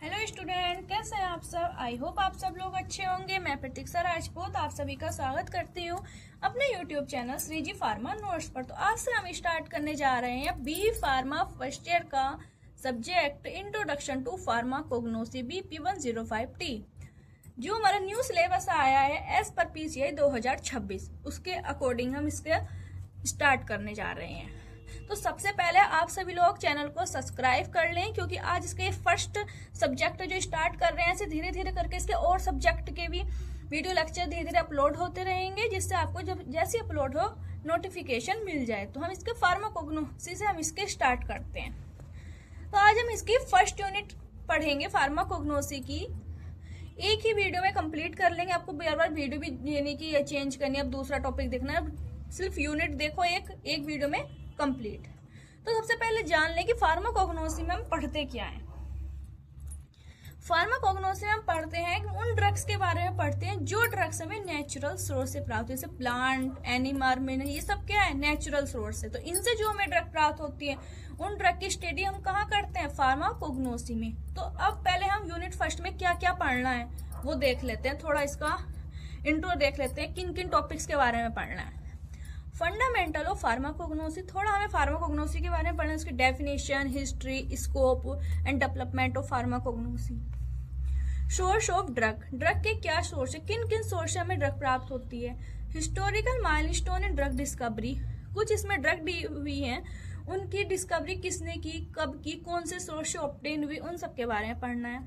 Hello student, कैसे हैं आप सब। आई होप आप सब लोग अच्छे होंगे। मैं प्रतीक्षा राजपूत आप सभी का स्वागत करती हूँ अपने YouTube channel Shriji pharma notes पर। तो आज से हम स्टार्ट करने जा रहे हैं बी फार्मा फर्स्ट ईयर का subject introduction to pharmacognosy BP105T, जो हमारा न्यू सिलेबस आया है एज पर PCI 2026। उसके अकॉर्डिंग हम इसके स्टार्ट करने जा रहे हैं। तो सबसे पहले आप सभी लोग चैनल को सब्सक्राइब कर लें, क्योंकि आज इसके फर्स्ट सब्जेक्ट जो स्टार्ट कर रहे हैं, ऐसे धीरे धीरे करके इसके और सब्जेक्ट के भी वीडियो लेक्चर धीरे धीरे अपलोड होते रहेंगे, जिससे आपको जब जैसे अपलोड हो नोटिफिकेशन मिल जाए। तो हम इसके फार्माकोग्नोसी से हम इसके स्टार्ट करते हैं। तो आज हम इसकी फर्स्ट यूनिट पढ़ेंगे फार्माकोग्नोसी की। एक ही वीडियो में कंप्लीट कर लेंगे, आपको बार बार वीडियो भी देने की या चेंज करनी है, अब दूसरा टॉपिक देखना है, सिर्फ यूनिट देखो एक वीडियो में कंप्लीट। तो सबसे पहले जान लें कि फार्माकोग्नोसी में हम पढ़ते क्या है। फार्माकोग्नोसी में हम पढ़ते हैं उन ड्रग्स के बारे में पढ़ते हैं जो ड्रग्स हमें नेचुरल सोर्स से प्राप्त, जैसे प्लांट, एनिमल, मिनरल, ये सब क्या है, नेचुरल सोर्स से। तो इनसे जो हमें ड्रग प्राप्त होती है, उन ड्रग की स्टडी हम कहाँ करते हैं, फार्माकोग्नोसी में। तो अब पहले हम यूनिट फर्स्ट में क्या क्या पढ़ना है वो देख लेते हैं, थोड़ा इसका इंट्रो देख लेते हैं, किन किन टॉपिक्स के बारे में पढ़ना है। फंडामेंटल ऑफ फार्माकोग्नोसी, थोड़ा हमें फार्माकोग्नोसी के बारे में पढ़ना है, उसकी definition, history, scope and development of pharmacognosy. Source of drug, drug के क्या सोर्स है, किन किन सोर्स से हमें ड्रग प्राप्त होती है। Historical milestone in drug discovery, कुछ इसमें ड्रग दी हुई है, उनकी डिस्कवरी किसने की, कब की, कौन से सोर्स से ऑब्टेन हुई, उन सब के बारे में पढ़ना है।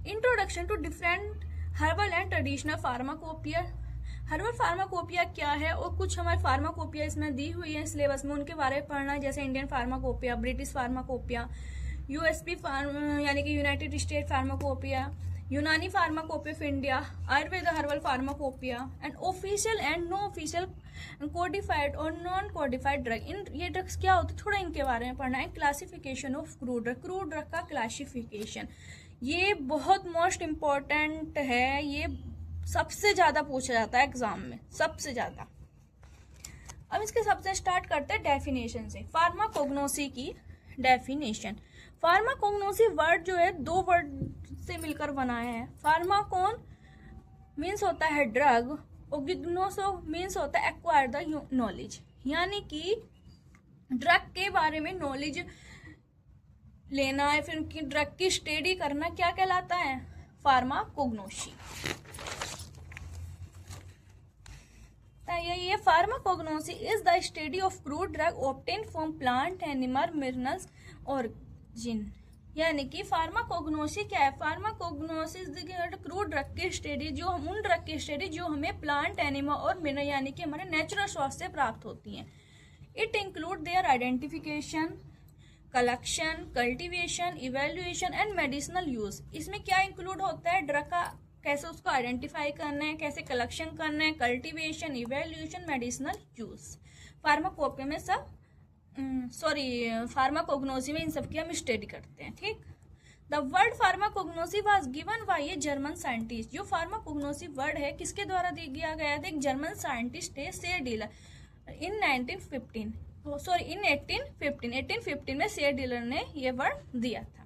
Introduction to different herbal and traditional pharmacopoeia, herbal pharmacopoeia क्या है और कुछ हमारे फार्माकोपिया इसमें दी हुई है सिलेबस में, उनके बारे में पढ़ना है, जैसे Indian pharmacopoeia, British pharmacopoeia, USP यानी कि United State pharmacopoeia, Unani pharmacopoeia of India, Ayurveda herbal pharmacopoeia and official and no official codified और नॉन कोडिफाइड ड्रग। इन ये ड्रग्स क्या होते हैं, थोड़ा इनके बारे में पढ़ना है। Classification of crude drug, crude drug का क्लासिफिकेशन, ये बहुत मोस्ट इम्पोर्टेंट है, ये सबसे ज्यादा पूछा जाता है एग्जाम में, सबसे ज्यादा। अब इसके सबसे स्टार्ट करते हैं डेफिनेशन से। फार्माकोग्नोसी की डेफिनेशन, फार्माकोग्नोसी वर्ड जो है दो वर्ड से मिलकर बना है। फार्माकोन मीन्स होता है ड्रग और गिग्नोसो मीन्स होता है एक्वायर द नॉलेज, यानी कि ड्रग के बारे में नॉलेज लेना है, फिर उनकी ड्रग की स्टडी करना, क्या कहलाता है, फार्माकोग्नोसी। ये pharmacognosy is the study of crude drug obtain from plant, animal, minerals और जिन, यानी कि फार्माकोग्नोसी क्या है, फार्माकोग्नोसिस क्रूड ड्रग की स्टडी, जो हम उन ड्रग की स्टडी जो हमें प्लांट, एनिमल और मिनरल यानी कि हमारे नेचुरल सोर्स से प्राप्त होती हैं। It include their identification, collection, cultivation, evaluation and medicinal use. इसमें क्या इंक्लूड होता है, ड्रग का कैसे उसको आइडेंटिफाई करना है, कैसे कलेक्शन करना है, cultivation, evaluation, medicinal use. Pharmacopoeia में सब फार्माकोग्नोसी में इन सब की हम स्टडी करते हैं, ठीक। The word pharmacognosy was given by a German scientist, जो फार्माकोग्नोसी वर्ड है किसके द्वारा दिया गया था, एक जर्मन साइंटिस्ट है सेर डीलर, इन 1815 में सेर डीलर ने ये वर्ड दिया था।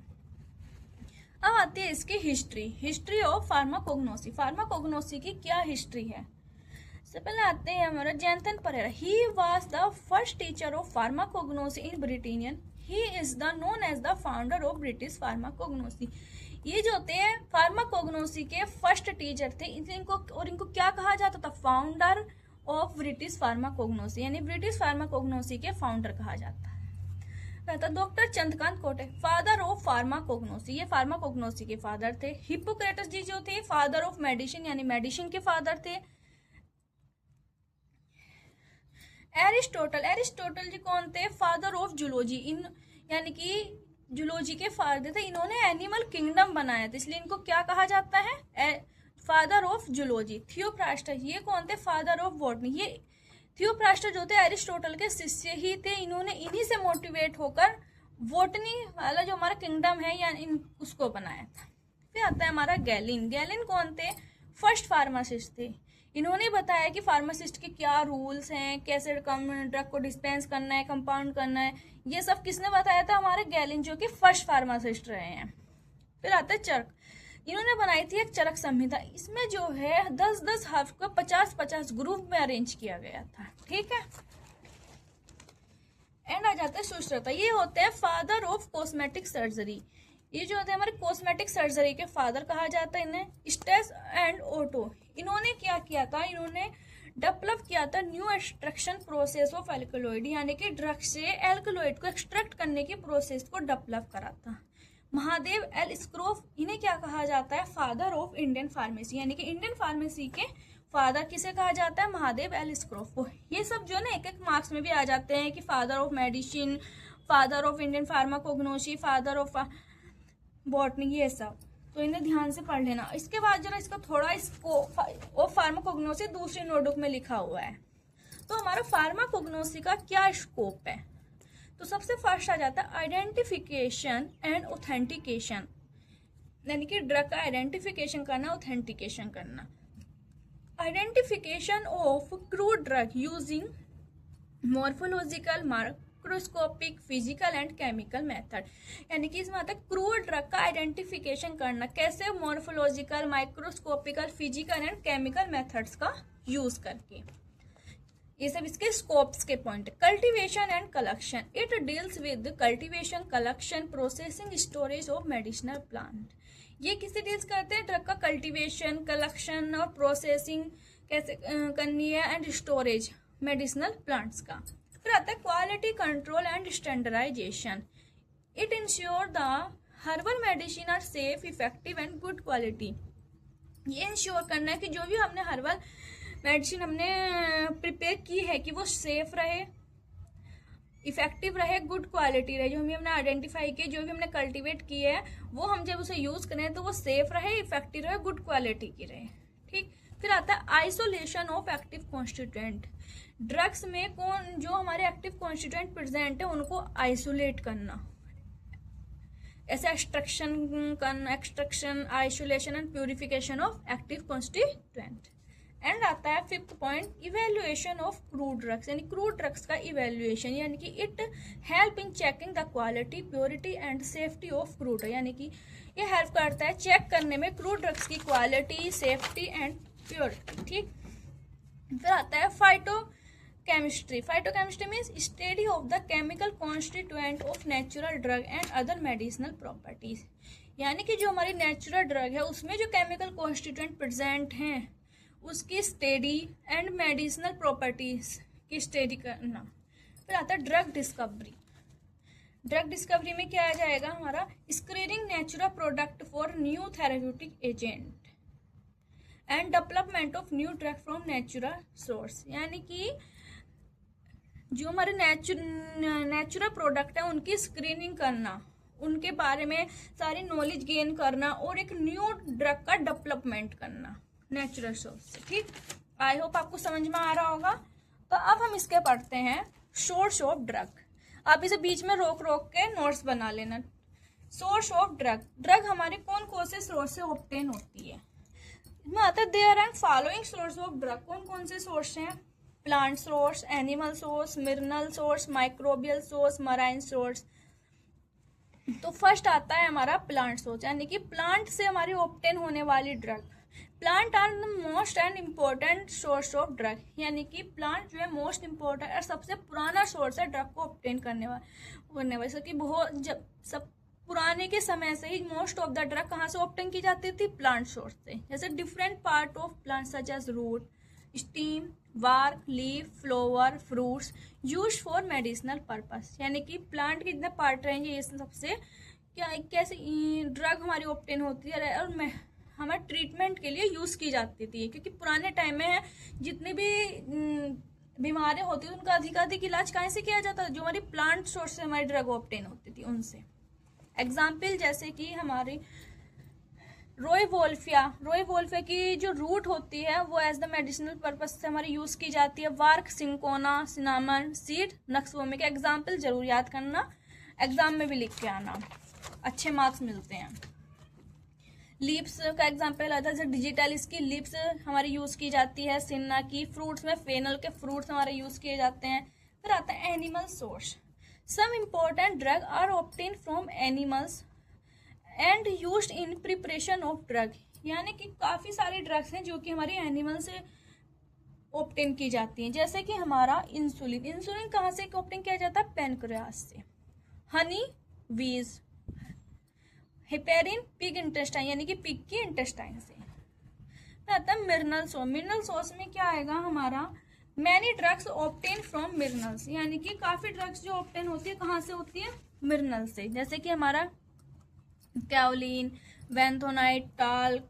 अब आती है इसकी हिस्ट्री ऑफ फार्माकोग्नोसी, फार्माकोग्नोसी की क्या हिस्ट्री है। सबसे पहले आते हैं हमारा Jonathan Pereira, he was the first teacher of pharmacognosy in Britain, he is the known as the founder of British pharmacognosy. ये जो होते हैं फार्माकोग्नोसी के फर्स्ट टीचर थे, इनको क्या कहा जाता था, फाउंडर ऑफ ब्रिटिश फार्माकोग्नोसी, यानी ब्रिटिश फार्माकोग्नोसी के फाउंडर कहा जाता है। डॉक्टर चंद्रकांत कोटे, फादर ऑफ फार्माकोग्नोसी, ये फार्माकोग्नोसी के फादर थे। हिप्पोक्रेटस जी जो थे फादर ऑफ मेडिसिन, यानी मेडिसिन के फादर थे। एरिस्टोटल जी कौन थे, फादर ऑफ जूलॉजी, यानी कि जूलॉजी के फादर थे, इन्होंने एनिमल किंगडम बनाया था, इसलिए इनको क्या कहा जाता है, फादर ऑफ जूलॉजी। थियोफ्रास्टस ये कौन थे, फादर ऑफ बॉटनी, ये थियोफ्रास्टस जो थे एरिस्टोटल के शिष्य ही थे, इन्होंने इन्हीं से मोटिवेट होकर बॉटनी वाला जो हमारा किंगडम है या उसको बनाया था। फिर आता है हमारा गैलिन कौन थे, फर्स्ट फार्मासिस्ट थे, इन्होंने बताया कि फार्मासिस्ट के क्या रूल्स हैं, कैसे ड्रग को डिस्पेंस करना है, कंपाउंड करना है, ये सब किसने बताया था, हमारे गैलिन जो कि फर्स्ट फार्मासिस्ट रहे हैं। फिर आता है चरक। इन्होंने बनाई थी एक चरक संहिता, इसमें जो है 10-10 हर्फ को 50-50 ग्रुप में अरेंज किया गया था, ठीक है। एंड आ जाता है सुश्रुता, ये होते हैं फादर ऑफ कॉस्मेटिक सर्जरी। ये जो होते हैं हमारे कॉस्मेटिक सर्जरी के फादर कहा जाता है इन्हें। स्टेस एंड ओटो, इन्होंने क्या किया था, इन्होंने डेवलप किया था new extraction process of alkaloid, यानी कि ड्रग से एल्कलॉइड को एक्सट्रैक्ट करने की प्रोसेस को डेवलप करा था। महादेव एल स्क्रोफ, इन्हें क्या कहा जाता है, फादर ऑफ इंडियन फार्मेसी, यानी कि इंडियन फार्मेसी के फादर किसे कहा जाता है, महादेव एल स्क्रोफ को। ये सब जो ना एक एक मार्क्स में भी आ जाते हैं कि father of medicine, father of Indian pharmacognosy, father of botany, ये सब, तो इन्हें ध्यान से पढ़ लेना। इसके बाद जरा इसका थोड़ा इसको ऑफ फार्माकोग्नोसी दूसरे नोटबुक में लिखा हुआ है। तो हमारा फार्माकोग्नोसी का क्या स्कोप है, तो सबसे फर्स्ट आ जाता है आइडेंटिफिकेशन एंड ऑथेंटिकेशन, यानी कि ड्रग का आइडेंटिफिकेशन करना, ऑथेंटिकेशन करना। Identification of crude drug using morphological, microscopic, physical and chemical method, यानी कि इसमें आता है क्रूड ड्रग का आइडेंटिफिकेशन करना, कैसे, morphological, microscopical, physical and chemical methods का यूज करके। ये सब इसके स्कोप्स के point. Cultivation and collection, it deals with cultivation, collection, processing, storage of medicinal plant. ये किससे डील्स करते हैं, ड्रग का कल्टीवेशन, कलेक्शन और प्रोसेसिंग कैसे करनी है, एंड स्टोरेज मेडिसिनल प्लांट्स का। फिर आता है quality control and standardization, it ensure the herbal medicine are safe, effective and good quality. ये इंश्योर करना है कि जो भी हमने हर्बल मेडिसिन हमने प्रिपेयर की है कि वो सेफ रहे, इफेक्टिव रहे, गुड क्वालिटी रहे। जो भी हमने आइडेंटिफाई किए, जो भी हमने कल्टीवेट किए है, वो हम जब उसे यूज करें तो वो सेफ रहे, इफेक्टिव रहे, गुड क्वालिटी की रहे, ठीक। फिर आता है isolation of active constituent, drugs में कौन जो हमारे एक्टिव कॉन्स्टिट्यूएंट प्रेजेंट है उनको आइसोलेट करना, ऐसे extraction, isolation and purification of active constituent. And आता है fifth point, evaluation of crude drugs, यानी क्रूड ड्रग्स का इवेल्युएशन, यानी कि it help in checking the quality, purity and safety of crude, यानी कि ये हेल्प करता है चेक करने में क्रूड ड्रग्स की क्वालिटी, सेफ्टी एंड प्योरिटी, ठीक। फिर आता है phytochemistry, phytochemistry means study of the chemical constituent of natural drug and other medicinal properties, यानी कि जो हमारी नेचुरल ड्रग है उसमें जो केमिकल कॉन्स्टिट्यूएंट प्रेजेंट हैं उसकी स्टडी एंड मेडिसिनल प्रॉपर्टीज की स्टडी करना। फिर आता है ड्रग डिस्कवरी, ड्रग डिस्कवरी में क्या आ जाएगा हमारा, screening natural product for new therapeutic agent and development of new drug from natural source, यानी कि जो हमारे नेचुरल प्रोडक्ट है उनकी स्क्रीनिंग करना, उनके बारे में सारी नॉलेज गेन करना और एक न्यू ड्रग का डेवलपमेंट करना नेचुरल सोर्स से, ठीक। आई होप आपको समझ में आ रहा होगा। तो अब हम इसके पढ़ते हैं सोर्स ऑफ ड्रग। आप इसे बीच में रोक रोक के नोट्स बना लेना। सोर्स ऑफ ड्रग, ड्रग हमारे कौन कौन से सोर्स से ऑब्टेन होती है, इसमें आता है there and following source of drug, कौन कौन से सोर्स हैं, plant source, animal source, mineral source, microbial source, marine source. तो फर्स्ट आता है हमारा प्लांट सोर्स, यानी कि प्लांट से हमारी ऑब्टेन होने वाली drug. Plant are the most and important source of drug, यानी कि प्लांट जो है मोस्ट इम्पोर्टेंट और सबसे पुराना सोर्स है ड्रग को ऑब्टेन करने वाला। कि बहुत जब सब पुराने के समय से ही मोस्ट ऑफ द ड्रग कहाँ से ऑब्टेन की जाती थी, प्लांट सोर्स से। जैसे different part of plant such as root, stem, bark, leaf, flower, fruits use for medicinal purpose, यानी कि प्लांट के जितने पार्ट रहेंगे ये सबसे क्या कैसे ड्रग हमारी ऑब्टेन होती है और हमारे ट्रीटमेंट के लिए यूज की जाती थी। क्योंकि पुराने टाइम में जितने भी बीमारियां होती थी उनका अधिकाधिक इलाज कहाँ से किया जाता था, जो हमारी प्लांट सोर्स से हमारी ड्रग ऑब्टेन होती थी उनसे। एग्जाम्पल जैसे कि हमारी रोइवोल्फिया की जो रूट होती है वो एज द मेडिसिनल पर्पज से हमारी यूज की जाती है। वार्क, सिंकोना, सिनामन, सीड, नक्सवोमिक। एग्जाम्पल जरूर याद करना, एग्जाम में भी लिख के आना, अच्छे मार्क्स मिलते हैं। लीव्स का एग्जाम्पल आता है, डिजिटल की लीव्स हमारी यूज की जाती है। सिन्ना की, फ्रूट्स में फेनल के फ्रूट्स हमारे यूज किए जाते हैं। फिर आता है animal source, some important drug are obtain from animals and used in preparation of drug, यानी कि काफी सारी ड्रग्स हैं जो कि हमारी एनिमल से ऑब्टेन की जाती हैं। जैसे कि हमारा इंसुलिन, इंसुलिन कहाँ से ऑब्टेन किया जाता है? पैनक्रियास से। हनी वीज, हेपेरिन पिग इंटेस्टाइन, यानी कि पिग की इंटेस्टाइन से। आता है मिनरल सोर्स, मिनरल सोर्स में क्या आएगा हमारा? Many drugs obtain from minerals, यानी कि काफी ड्रग्स जो ऑब्टेन होती है कहाँ से होती है? मिनरल से। जैसे कि हमारा कैओलिन, वेंथोनाइट, टाल्क,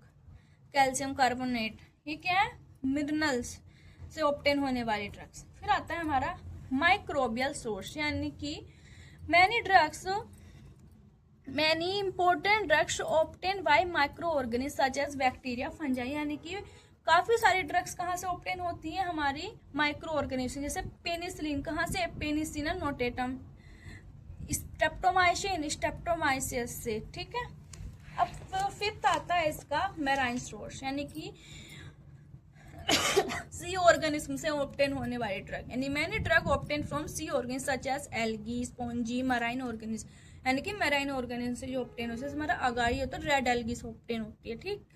कैल्शियम कार्बोनेट, ये क्या है? मिनरल्स से ऑब्टेन होने वाली ड्रग्स। फिर आता है हमारा माइक्रोबियल सोर्स, यानी कि many important drugs obtain by micro organism such as bacteria, fungi, यानी कि काफी सारी ड्रग्स कहाँ से ऑब्टेन होती है? हमारी माइक्रो ऑर्गेनिज्म। जैसे पेनिसिलिन कहाँ से? पेनिसिलिन नोटेटम, स्ट्रेप्टोमाइसिन स्ट्रेप्टोमाइसिस से। ठीक है, अब फिफ्थ आता है इसका मैराइन सोर्स, यानी कि सी ऑर्गेनिज्म से ऑब्टेन होने वाली ड्रग, यानी many drug obtain from sea organism such as algae, sponge, marine organism, यानी कि मैराइन ऑर्गेनिज्म से जो ऑब्टेन होती है, हमारा अगारी होता है, रेड एल्गी से ऑब्टेन होती है। ठीक,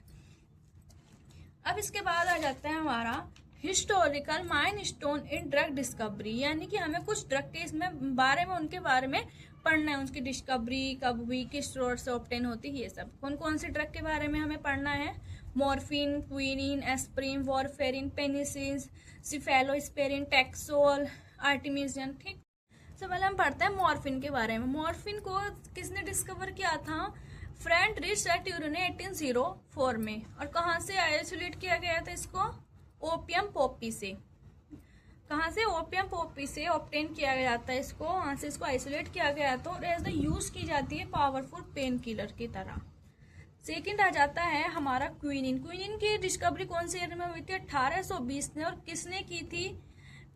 अब इसके बाद आ जाता है हमारा historical milestone in drug discovery, यानी कि हमें कुछ ड्रग के इसमें बारे में, उनके बारे में पढ़ना है, उनकी डिस्कवरी कब हुई, किस सोर्स से ऑब्टेन होती है, ये सब। कौन कौन सी ड्रग के बारे में हमें पढ़ना है? Morphine, quinine, aspirin, warfarin, penicillin, cephalosporin, taxol, artemisinin. ठीक, सबसे पहले हम पढ़ते हैं मॉर्फिन के बारे में। मॉर्फिन को किसने डिस्कवर किया था? फ्रेडरिक सैट्यूर ने 1804 में। और कहाँ से आइसोलेट किया गया था इसको? ओपियम पॉपी से। कहाँ से? ओपियम पॉपी से ऑब्टेन किया जाता है इसको, वहां से इसको आइसोलेट किया गया तो एज द यूज की जाती है पावरफुल पेन किलर की तरह। सेकंड आ जाता है हमारा क्विनिन। क्विनिन की डिस्कवरी कौन से ईयर में हुई थी? 1820 में। और किसने की थी?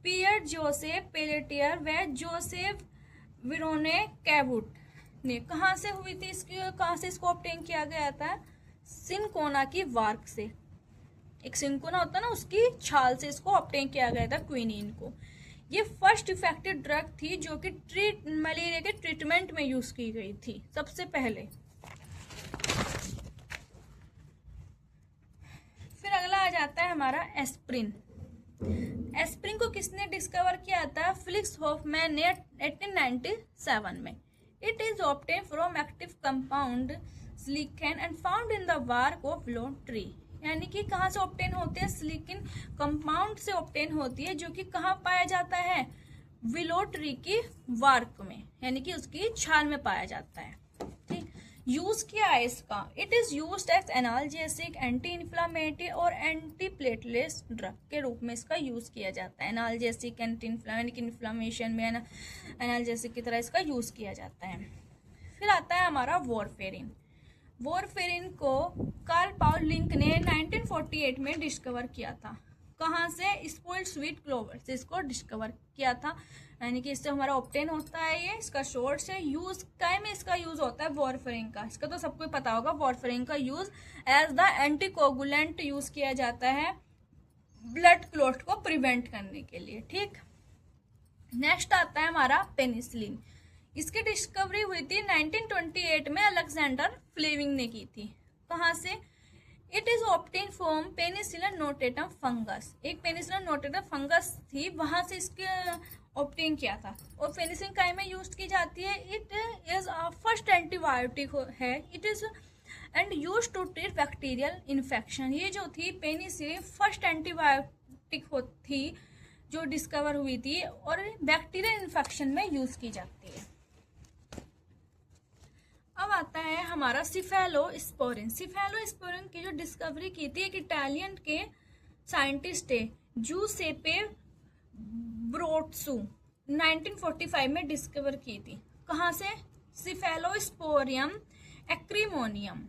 पियर जोसेफ पेलेटियर व जोसेफ विरोने कैबुट ने। कहाँ से हुई थी इसकी, कहाँ से इसको ऑब्टेन किया गया था? सिनकोना की वार्क से। एक सिनकोना होता है ना, उसकी छाल से इसको ऑब्टेन किया गया था क्विनिन को। ये फर्स्ट इफेक्टिव ड्रग थी जो कि मलेरिया के ट्रीटमेंट में यूज की गई थी सबसे पहले। फिर अगला आ जाता है हमारा एस्प्रिन। एस्प्रिन को किसने डिस्कवर किया था? फिलिक्स हॉफमैन ने 1897 में। It is obtain from active compound silicon and found in the bark of willow tree, यानी कि कहाँ से ऑब्टेन होते हैं? सिलिकन कंपाउंड से ऑब्टेन होती है, जो कि कहाँ पाया जाता है? विलो ट्री की वार्क में, यानी कि उसकी छाल में पाया जाता है। ठीक, यूज क्या है इसका? It is used as analgesic, anti inflammatory और एंटी प्लेटलेट्स ड्रग के रूप में इसका यूज किया जाता है। एनाल्जेसिक, एंटी इन्फ्लामेशन में एनाल्जेसिक की तरह इसका यूज किया जाता है। फिर आता है हमारा वॉरफेरिन। वॉरफेरिन को कार्ल पाउल लिंक ने 1948 में डिस्कवर किया था। कहाँ से? स्पॉइल्ड स्वीट क्लोवर से इसको डिस्कवर किया था, यानी कि इससे हमारा ऑब्टेन होता है ये, इसका सोर्स है। यूज काय में इसका यूज होता है? वॉरफेरिन का, इसका तो सबको पता होगा। वॉरफेरिन का use as the anticoagulant use किया जाता है ब्लड क्लॉट को प्रिवेंट करने के लिए। ठीक, नेक्स्ट आता है हमारा पेनिसिलिन। इसकी डिस्कवरी हुई थी 1928 में, अलेक्जेंडर फ्लेमिंग ने की थी। कहाँ से? It is obtain from penicillin notatum fungus. एक पेनिसिलिन नोटेटम फंगस थी, वहां से इसके ऑब्टेन किया था। और पेनिसिलिन काय में यूज की जाती है? इट इज फर्स्ट एंटीबायोटिक है। It is and use to treat bacterial infection. ये जो थी पेनिसिलिन फर्स्ट एंटीबायोटिक थी जो डिस्कवर हुई थी और बैक्टीरियल इन्फेक्शन में यूज की जाती है। अब आता है हमारा सिफेलोस्पोरिन। सिफेलोस्पोरिन की जो डिस्कवरी की थी एक इटालियन के साइंटिस्ट है जूसेपे ब्रोट्सू, 1945 में डिस्कवर की थी। कहाँ से? सिफेलोस्पोरियम एक्रीमोनियम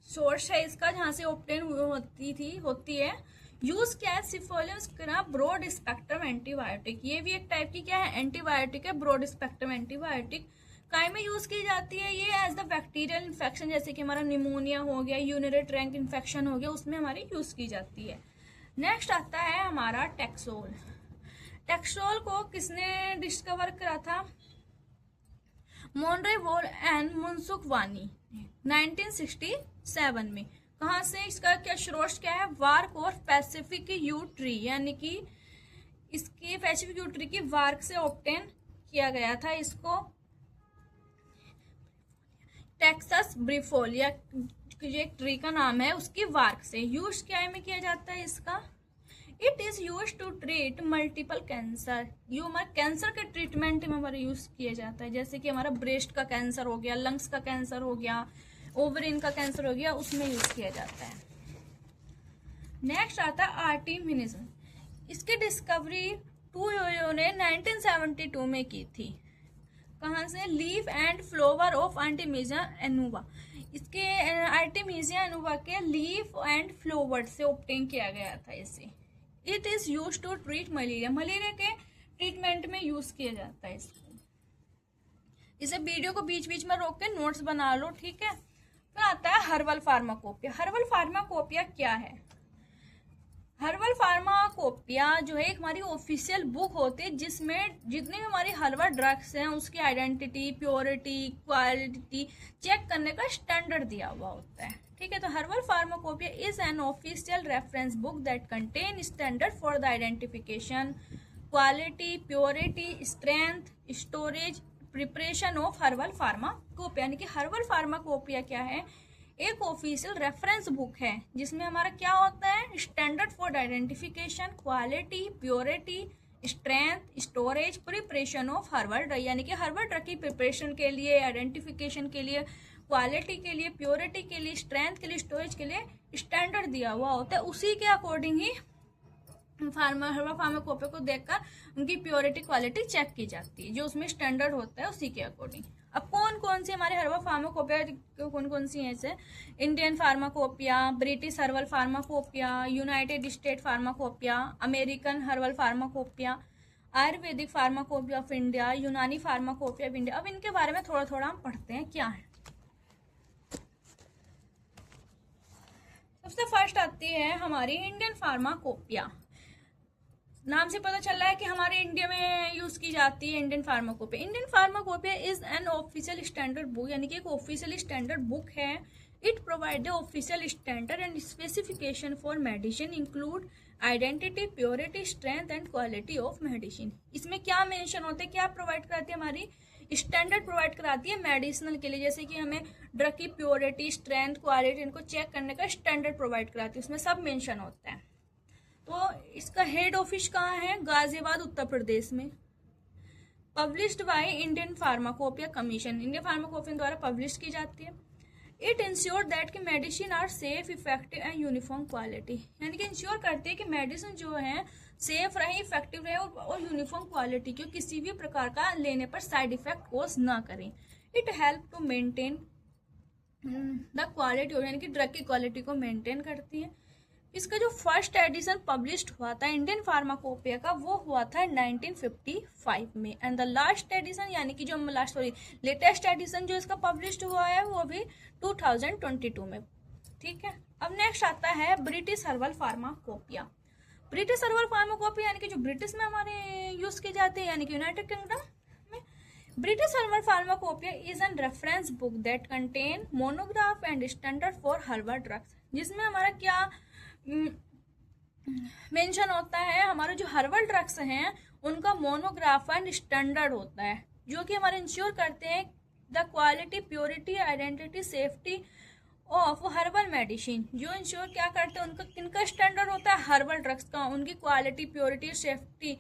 सोर्स है इसका, जहाँ से ऑब्टेन होती है। यूज क्या है? Cephalosporin broad spectrum antibiotic. ये भी एक टाइप की क्या है? एंटीबायोटिक है, ब्रॉड स्पेक्ट्रम एंटीबायोटिक। काय में यूज की जाती है ये? एज द बैक्टीरियल इन्फेक्शन, जैसे कि हमारा निमोनिया हो गया, यूरिनरी ट्रैक्ट इन्फेक्शन हो गया, उसमें हमारी यूज की जाती है। नेक्स्ट आता है हमारा टैक्सोल। टैक्सोल को किसने डिस्कवर करा था? मोनरे वॉल एंड मुनसुक वानी 1967 में। कहाँ से, इसका क्या स्रोत क्या है, वार्क और पैसिफिक यू ट्री, यानी कि इसकी पैसिफिक यू ट्री की वार्क से ऑब्टेन किया गया था इसको। टेक्सास ब्रिफोलिया जो एक ट्री का नाम है उसकी वार्क से यूज क्या में किया जाता है इसका। It is use to treat multiple cancer, ये हमारे कैंसर के ट्रीटमेंट में हमारा यूज किया जाता है, जैसे कि हमारा ब्रेस्ट का कैंसर हो गया, लंग्स का कैंसर हो गया, ओवरिन का कैंसर हो गया, उसमें यूज किया जाता है। नेक्स्ट आता है आर्टिमिनिज्म। इसकी डिस्कवरी टू योयो ने 1972 में की थी। कहाँ से, leaf and flower of Artemisia annua, इसके आर्टिमिसिया एनुवा के लीफ एंड फ्लावर से ऑब्टेन किया गया था इसे। It is use to treat malaria, malaria के ट्रीटमेंट में यूज किया जाता है इसको। इसे वीडियो को बीच बीच में रोक के नोट्स बना लो, ठीक है। फिर आता है हर्बल फार्माकोपिया। हर्बल फार्माकोपिया क्या है, हर्बल फार्माकोपिया जो है एक हमारी ऑफिशियल बुक होती है जिसमें जितने भी हमारी हर्बल ड्रग्स हैं उसकी आइडेंटिटी, प्योरिटी, क्वालिटी चेक करने का स्टैंडर्ड दिया हुआ होता है, ठीक है। तो herbal pharmacopoeia is an official reference book that contain standard for the identification, quality, purity, strength, storage, preparation of herbal pharmacopoeia. यानी कि हर्बल फार्माकोपिया क्या है, एक ऑफिशियल रेफरेंस बुक है जिसमें हमारा क्या होता है, standard for identification, quality, purity, strength, storage, preparation of herbal drug, यानी कि हर्बल ड्रग की प्रिपरेशन के लिए, आइडेंटिफिकेशन के लिए, क्वालिटी के लिए, प्योरिटी के लिए, स्ट्रेंथ के लिए, स्टोरेज के लिए स्टैंडर्ड दिया हुआ होता है। उसी के अकॉर्डिंग ही हर्बल फार्माकोपिया को देखकर उनकी प्योरिटी, क्वालिटी चेक की जाती है, जो उसमें स्टैंडर्ड होता है उसी के अकॉर्डिंग। अब कौन कौन सी हमारे हर्बल फार्माकोपिया कौन कौन सी हैं, जैसे Indian pharmacopoeia, British herbal pharmacopoeia, United State pharmacopoeia, American herbal pharmacopoeia, Ayurvedic pharmacopoeia of India, Unani pharmacopoeia of India. अब इनके बारे में थोड़ा थोड़ा हम पढ़ते हैं क्या है। सबसे फर्स्ट आती है हमारी इंडियन फार्माकोपिया। नाम से पता चल रहा है कि हमारे इंडिया में यूज की जाती है Indian pharmacopoeia. Indian pharmacopoeia is an official standard book, यानी कि एक ऑफिशियल स्टैंडर्ड बुक है। It provide the official standard and specification for medicine include identity, purity, strength and quality of medicine. इसमें क्या मेंशन होते हैं, क्या प्रोवाइड कराती है, हमारी स्टैंडर्ड प्रोवाइड कराती है मेडिसिनल के लिए, जैसे कि हमें ड्रग की प्योरिटी, स्ट्रेंथ, क्वालिटी इनको चेक करने का स्टैंडर्ड प्रोवाइड कराती है, उसमें सब मेंशन होता है। तो इसका हेड ऑफिस कहाँ है, गाजियाबाद, उत्तर प्रदेश में। Published by Indian pharmacopoeia commission, Indian pharmacopoeia द्वारा पब्लिश की जाती है। इट इंश्योर दैट कि medicine are safe, effective and uniform quality, यानी कि इंश्योर करते हैं कि मेडिसिन जो है सेफ रहे, इफेक्टिव रहे और यूनिफॉर्म क्वालिटी की, किसी भी प्रकार का लेने पर साइड इफेक्ट कोज ना करें। It help to maintain the quality, यानी कि ड्रग की क्वालिटी को मेंटेन करती है। इसका जो फर्स्ट एडिशन पब्लिश्ड हुआ था इंडियन फार्माकोपिया का, वो हुआ था 1955 में। एंड द लास्ट एडिशन, यानी कि जो लेटेस्ट एडिशन जो इसका पब्लिश्ड हुआ है वो भी 2022 में, ठीक है। अब नेक्स्ट आता है British herbal pharmacopoeia. British herbal pharmacopoeia यानी कि जो ब्रिटिश में हमारे यूज की जाती है, यानी कि यूनाइटेड किंगडम में। British herbal pharmacopoeia is an reference book that contain monograph and standard for herbal drugs, जिसमें हमारा क्या मेंशन होता है, हमारे जो हर्बल ड्रग्स हैं उनका मोनोग्राफ एंड स्टैंडर्ड होता है, जो कि हमारे इंश्योर करते हैं the quality, purity, identity, safety of herbal medicine. जो इंश्योर क्या करते हैं, उनका किनका स्टैंडर्ड होता है, हर्बल ड्रग्स का, उनकी क्वालिटी, प्योरिटी, सेफ्टी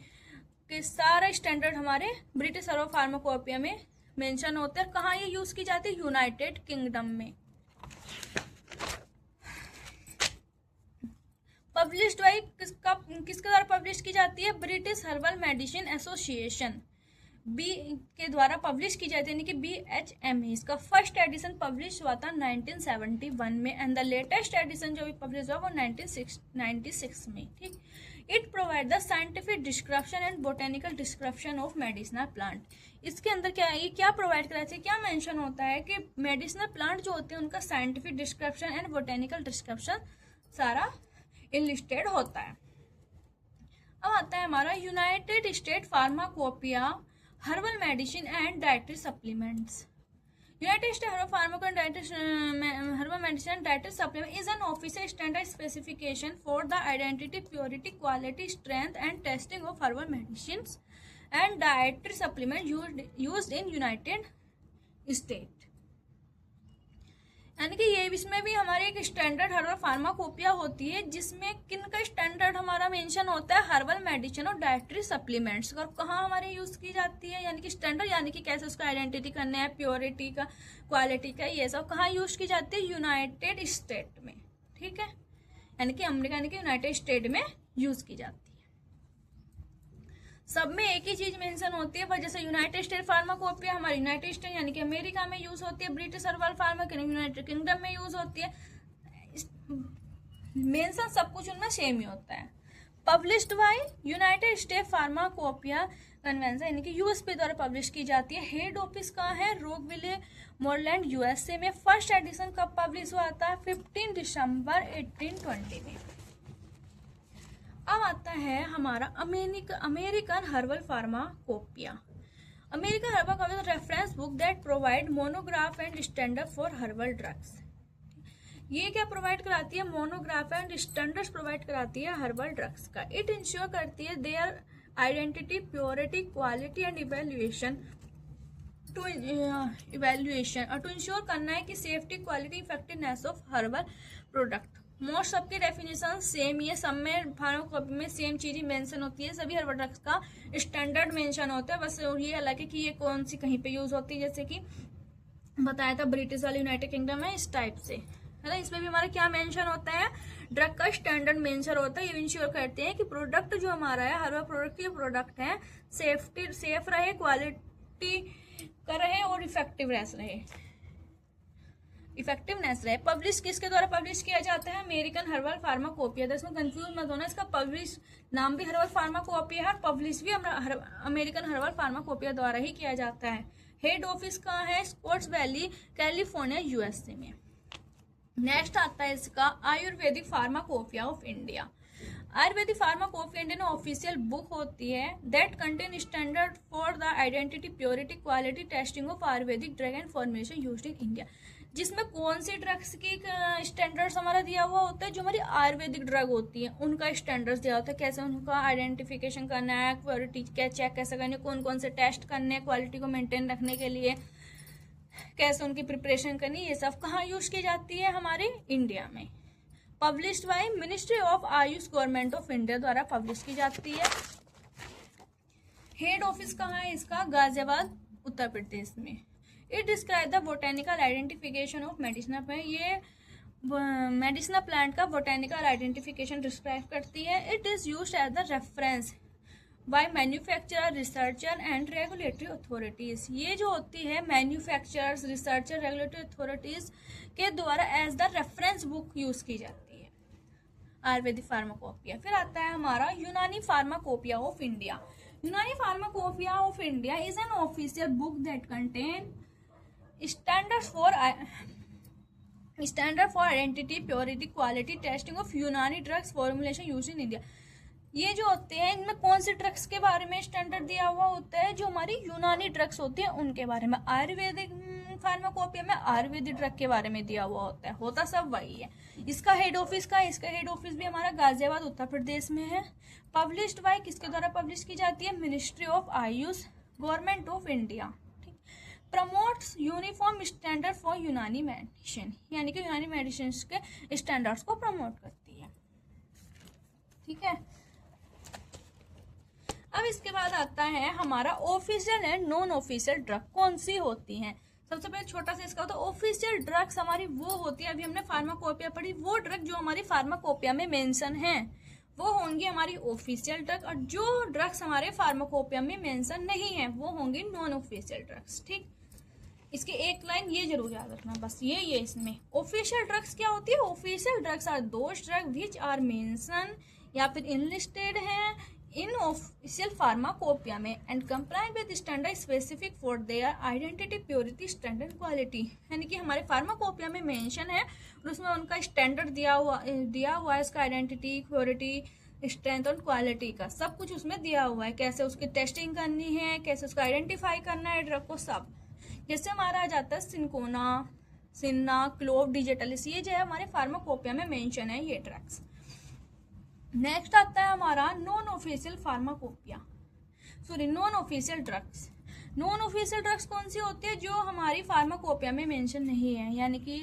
के सारे स्टैंडर्ड हमारे ब्रिटिश हर्बल फार्माकोपिया में मेंशन होते हैं। कहाँ ये यूज की जाती है, यूनाइटेड किंगडम में। पब्लिश्ड बाई किसके द्वारा पब्लिश की जाती है, British herbal medicine association, B के द्वारा पब्लिश की जाती है, यानी कि BHME। इसका फर्स्ट एडिशन पब्लिश हुआ था 1971 में एंड द लेटेस्ट एडिशन जो भी पब्लिश हुआ वो 1996 में, ठीक। It provide the scientific description and botanical description of medicinal plant. इसके अंदर क्या है, ये क्या प्रोवाइड कराती है, क्या मेंशन होता है कि मेडिसिनल प्लांट जो होते हैं उनका scientific description and botanical description सारा इनलिस्टेड होता है। अब आता है हमारा United State pharmacopoeia herbal medicine and dietary supplements. United States Herbal Medicine and Dietary Supplement is an official standard specification for the identity, purity, quality, strength and testing of herbal medicines and dietary supplements used in United States। यानी कि ये इसमें भी हमारे एक standard herbal pharmacopoeia होती है, जिसमें किन का स्टैंडर्ड हमारा मेंशन होता है, हर्बल मेडिसिन और डाइटरी सप्लीमेंट्स। और कहाँ हमारे यूज की जाती है, यानी कि स्टैंडर्ड, यानी कि कैसे उसका आइडेंटिटी करना है, प्योरिटी का, क्वालिटी का, ये सब कहाँ यूज की जाती है, यूनाइटेड स्टेट में। ठीक है, यानी कि अमेरिका यानी कि यूनाइटेड स्टेट में यूज की जाती है। सब में एक ही चीज मेंशन होती है, पर जैसे यूनाइटेड स्टेट फार्माकोपिया हमारे यूनाइटेड स्टेट यानी कि अमेरिका में यूज होती है, British herbal pharma United Kingdom में यूज होती है। मेंशन सब कुछ उनमें सेम ही होता है। Published by United State pharmacopoeia convention यानी कि यूएसपी द्वारा पब्लिश की जाती है। हेड ऑफिस कहाँ है, रोकविले मोरलैंड यूएसए में। फर्स्ट एडिशन कब पब्लिश हुआ था, 15 दिसंबर 1820 में। अब आता है हमारा American herbal pharmacopoeia. American herbal pharmacopoeia reference book that provide monograph and standard for herbal drugs. ये क्या प्रोवाइड कराती है, मोनोग्राफ एंड स्टैंडर्ड्स प्रोवाइड कराती है हर्बल ड्रग्स का। इट इंश्योर करती है their identity, purity, quality and evaluation to ensure करना है कि safety, quality, effectiveness of herbal product. Most सबकी डेफिनेशन सेम ही है, सब में फार्माकोपी में सेम चीज ही मेंशन होती है। सभी हर्बल ड्रग्स का स्टैंडर्ड मेंशन होता है, बस ये अलग है कि ये कौन सी कहीं पे यूज होती है। जैसे कि बताया था ब्रिटिश वाली यूनाइटेड किंगडम है, इस टाइप से है ना। इसमें भी हमारा क्या मेंशन होता है, ड्रग का स्टैंडर्ड मेंशन होता है। ये इंश्योर करते हैं कि प्रोडक्ट जो हमारा है, हर्बल प्रोडक्ट जो प्रोडक्ट है सेफ रहे, क्वालिटी का रहे और इफेक्टिवनेस रहे। पब्लिश किसके द्वारा पब्लिश किया जाता है, अमेरिकन हर्बल फार्माकोपिया। इसमें कंफ्यूज मत होना, इसका पब्लिश नाम भी हर्बल फार्माकोपिया है, पब्लिश भी अमेरिकन हर्बल फार्माकोपिया द्वारा ही किया जाता है। हेड ऑफिस कहाँ है, स्कॉट्स वैली, कैलिफोर्निया, यूएसए में। नेक्स्ट आता है इसका Ayurvedic pharmacopoeia of India. Ayurvedic pharmacopoeia Indian official book होती है that contain standard for the identity, purity, quality, testing of Ayurvedic drug and formulation used in India. जिसमें कौन सी ड्रग्स की स्टैंडर्ड्स हमारा दिया हुआ होता है, जो हमारी आयुर्वेदिक ड्रग होती है उनका स्टैंडर्ड्स दिया होता है, कैसे उनका आइडेंटिफिकेशन करना है, क्वालिटी क्या चेक कैसे करनी है, कौन कौन से टेस्ट करने हैं क्वालिटी को मेंटेन रखने के लिए, कैसे उनकी प्रिपरेशन करनी, ये सब कहाँ यूज की जाती है, हमारे इंडिया में। Published by ministry of Ayush, government of India द्वारा पब्लिश की जाती है। हेड ऑफिस कहाँ है इसका, गाजियाबाद, उत्तर प्रदेश में। It describe the botanical identification of medicinal plant. ये मेडिसिनल प्लांट का बोटेनिकल आइडेंटिफिकेशन डिस्क्राइब करती है। It is used as the reference by manufacturer, researcher and regulatory authorities. ये जो होती है मैन्युफैक्चरर्स, रिसर्चर, रेगुलेटरी अथॉरिटीज के द्वारा as the reference book use की जाती है आयुर्वेदिक फार्माकोपिया। फिर आता है हमारा Unani pharmacopoeia of India. Unani pharmacopoeia of India is an official book that contain standard for identity, purity, quality, testing of Unani drugs formulation used in India. ये जो होते हैं इनमें कौन से ड्रग्स के बारे में स्टैंडर्ड दिया हुआ होता है, जो हमारी यूनानी ड्रग्स होती है उनके बारे में। आयुर्वेदिक फार्माकोपिया में आयुर्वेदिक ड्रग के बारे में दिया हुआ होता है, होता सब वही है। इसका हेड ऑफिस भी हमारा गाजियाबाद, उत्तर प्रदेश में है। पब्लिश्ड बाय किसके द्वारा पब्लिश की जाती है, ministry of Ayush, government of India. Promotes uniform standard for यूनानी मेडिसिन, यानी कि यूनानी मेडिसिन के स्टैंडर्ड्स को प्रमोट करती है। ठीक है, अब इसके बाद आता है हमारा official and non official drug कौन सी होती हैं। सबसे पहले छोटा सा इसका होता है ऑफिशियल ड्रग्स हमारी वो होती है, अभी हमने फार्माकोपिया पढ़ी, वो ड्रग जो हमारी फार्माकोपिया में मेंशन है वो होंगी हमारी ऑफिशियल ड्रग, और जो ड्रग्स हमारे फार्माकोपिया में मेंशन नहीं है वो होंगी नॉन ऑफिशियल ड्रग्स। ठीक, इसकी एक लाइन ये जरूर याद रखना, बस ये इसमें ऑफिशियल ड्रग्स क्या होती है। Official drugs are those drug which are mention या फिर इनलिस्टेड है इन ऑफिशियल फार्माकोपिया में and comply with standard specific for their identity, purity, standard, quality. यानी कि हमारे फार्माकोपिया में मेंशन है और उसमें उनका स्टैंडर्ड दिया हुआ है, इसका आइडेंटिटी, प्योरिटी, स्ट्रेंथ और क्वालिटी का सब कुछ उसमें दिया हुआ है, कैसे उसकी टेस्टिंग करनी है, कैसे उसको आइडेंटिफाई करना है ड्रग को, सब। जैसे हमारा आ जाता है सिंकोना, सिन्ना, क्लोव, डिजिटलिस, ये जो है हमारे फार्माकोपिया में मेंशन है ये ड्रग्स। नेक्स्ट आता है हमारा non official pharmacopoeia, sorry non official drugs. Non official drugs कौन सी होती है? जो हमारी फार्माकोपिया में मेंशन नहीं है, यानी कि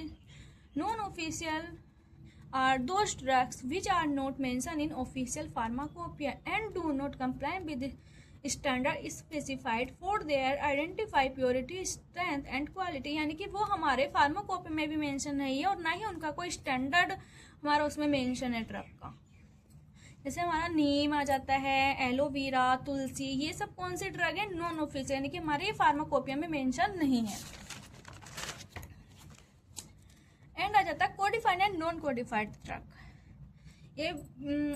non official are those drugs which are not mention in official pharmacopoeia and do not comply with standard specified for their identify purity, strength and quality, यानी कि वो हमारे फार्माकोपिया में भी मेंशन नहीं है और ना ही उनका कोई स्टैंडर्ड हमारा उसमें मेंशन है ड्रग का। जैसे हमारा नीम आ जाता है, एलोवेरा, तुलसी, ये सब कौन सी ड्रग है? नॉन ऑफिशियल, यानी कि हमारे फार्माकोपिया में मेंशन नहीं है। एंड आ जाता है codified and non codified drug. ये